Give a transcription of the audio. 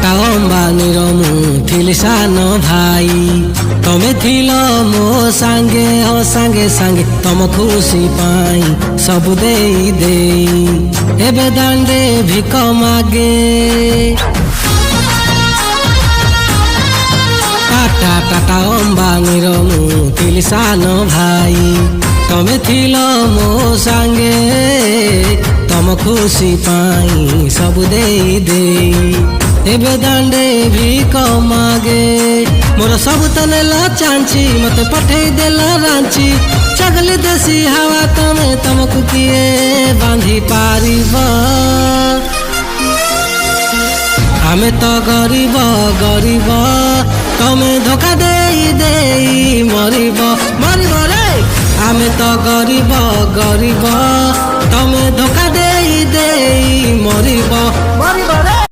टाटा अंबानीर मु थिली सान भाई तमे थिल मो सांगे हो सांगे सांगे तम खुशी पाई सब देई देई एबे दांडे भिक मागे टाटा अंबानीर मु थिली सान भाई तमे थिल मो सांगे तम खुशी पाई सब देई देई एबे दांडे भिक मागे मोर सब तनेला चांची मते पठेई देला रांची चगली देसी हवा तमे तमकु किए बांधी पारिब आमे तो गरीब गरीब तमे धोखा देई देई मरिब मरिब रे आमे तो गरीब गरीब तमे धोखा देई देई मरिब